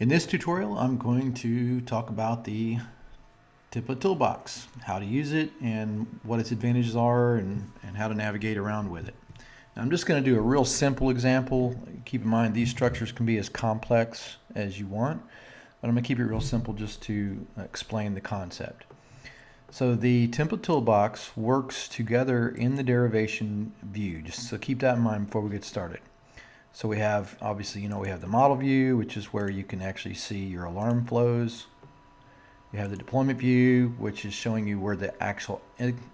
In this tutorial, I'm going to talk about the template toolbox, how to use it and what its advantages are and how to navigate around with it. Now, I'm just going to do a real simple example. Keep in mind these structures can be as complex as you want, but I'm going to keep it real simple just to explain the concept. So the template toolbox works together in the derivation view, just so keep that in mind before we get started. So we have, obviously, we have the model view, which is where you can actually see your alarm flows. You have the deployment view, which is showing you where the actual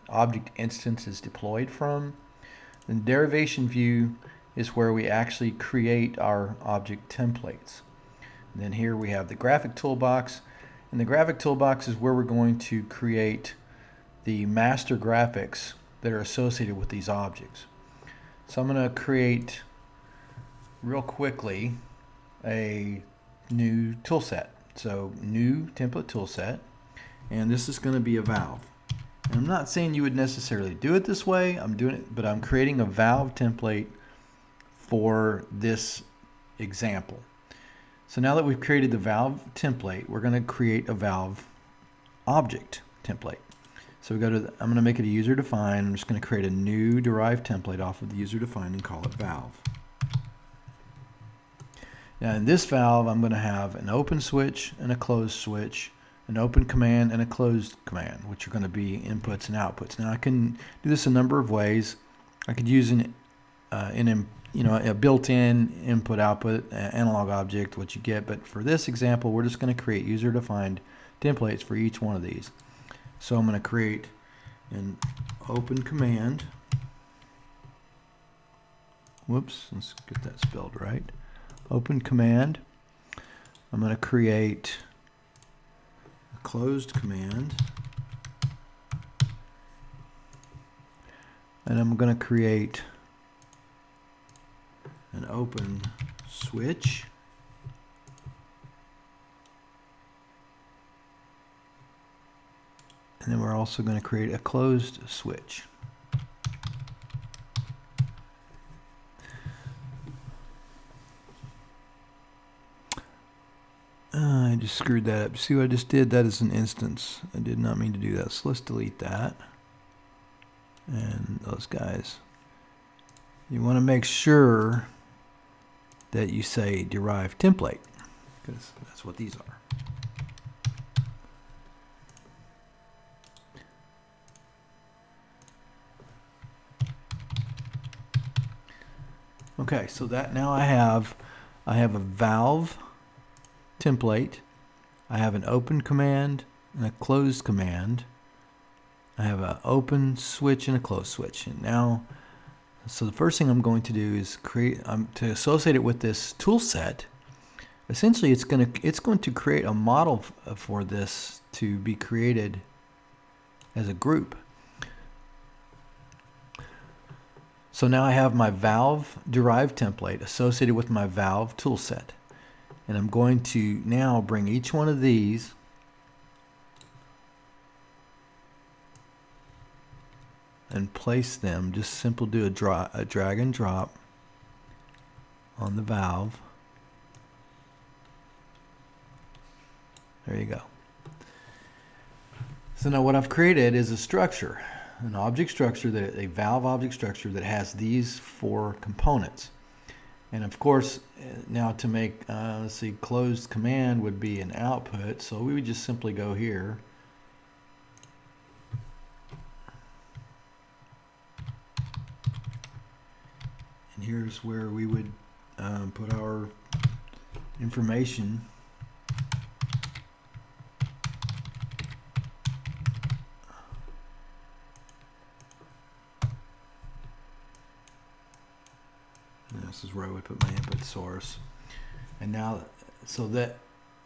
object instance is deployed from. The derivation view is where we actually create our object templates. And then here we have the graphic toolbox. And the graphic toolbox is where we're going to create the master graphics that are associated with these objects. So I'm going to create real quickly a new tool set. So new template tool set, and this is going to be a valve. And I'm not saying you would necessarily do it this way. I'm doing it, but I'm creating a valve template for this example. So now that we've created the valve template, we're going to create a valve object template. So we go to I'm going to make it a user defined. I'm just going to create a new derived template off of the user defined and call it valve. Now in this valve, I'm going to have an open switch and a closed switch, an open command and a closed command, which are going to be inputs and outputs. Now I can do this a number of ways. I could use a built-in input-output analog object, what you get. But for this example, we're just going to create user-defined templates for each one of these. So I'm going to create an open command. Whoops, let's get that spelled right. Open command. I'm going to create a closed command. And I'm going to create an open switch. And then we're also going to create a closed switch. I just screwed that up. See what I just did? That is an instance. I did not mean to do that. So let's delete that. And those guys. You want to make sure that you say derived template, because that's what these are. Okay, so that now I have a valve template. I have an open command and a closed command. I have an open switch and a closed switch. And now, so the first thing I'm going to do is create to associate it with this tool set. Essentially, it's going to create a model for this to be created as a group. So now I have my valve derived template associated with my valve tool set. And I'm going to now bring each one of these and place them, just simply do a drag and drop on the valve. There you go. So now what I've created is a structure, an object structure, a valve object structure that has these four components. And of course, now to make, let's see, closed command would be an output. So we would just simply go here. And here's where we would put our information. This is where I would put my input source. And now, so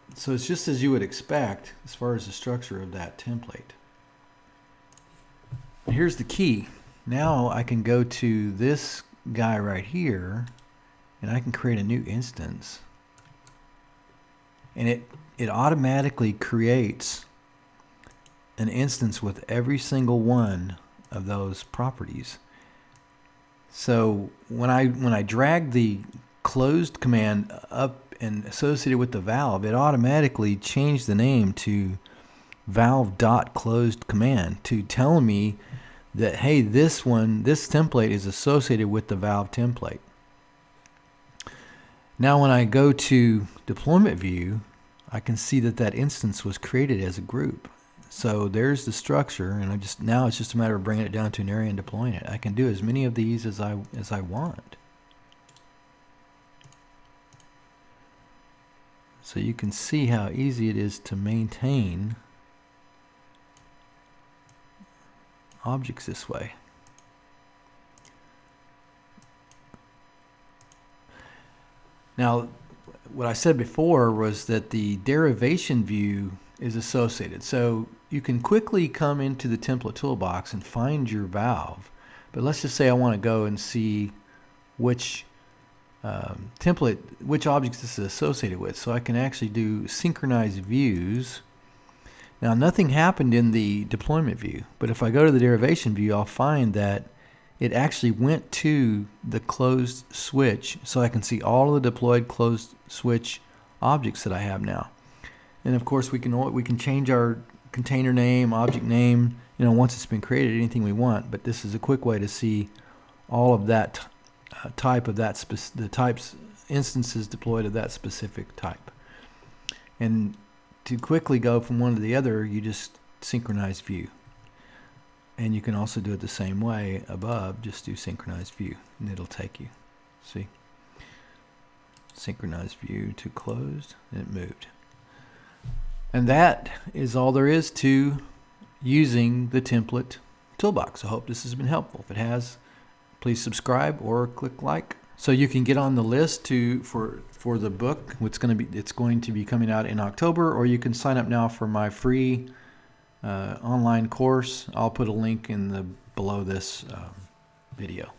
it's just as you would expect as far as the structure of that template. And here's the key. Now I can go to this guy right here and I can create a new instance. And it automatically creates an instance with every single one of those properties. So when I drag the closed command up and associated with the valve, it automatically changed the name to valve.closed command to tell me that, hey, this template is associated with the valve template. Now when I go to deployment view, I can see that that instance was created as a group. So there's the structure, and now it's just a matter of bringing it down to an area and deploying it. I can do as many of these as I want. So you can see how easy it is to maintain objects this way. Now, what I said before was that the derivation view is associated. So you can quickly come into the template toolbox and find your valve. But let's just say I want to go and see which which objects this is associated with. So I can actually do synchronized views. Now nothing happened in the deployment view, but if I go to the derivation view, I'll find that it actually went to the closed switch, so I can see all of the deployed closed switch objects that I have now. And of course we can change our container name, object name, once it's been created, anything we want. But this is a quick way to see all of that type of the types instances deployed of that specific type. And to quickly go from one to the other, you just synchronize view. And you can also do it the same way above, just do synchronized view, and it'll take you. See? Synchronized view to closed, and it moved. And that is all there is to using the template toolbox. I hope this has been helpful. If it has, please subscribe or click like, so you can get on the list for the book. It's going to be coming out in October, or you can sign up now for my free online course. I'll put a link below this video.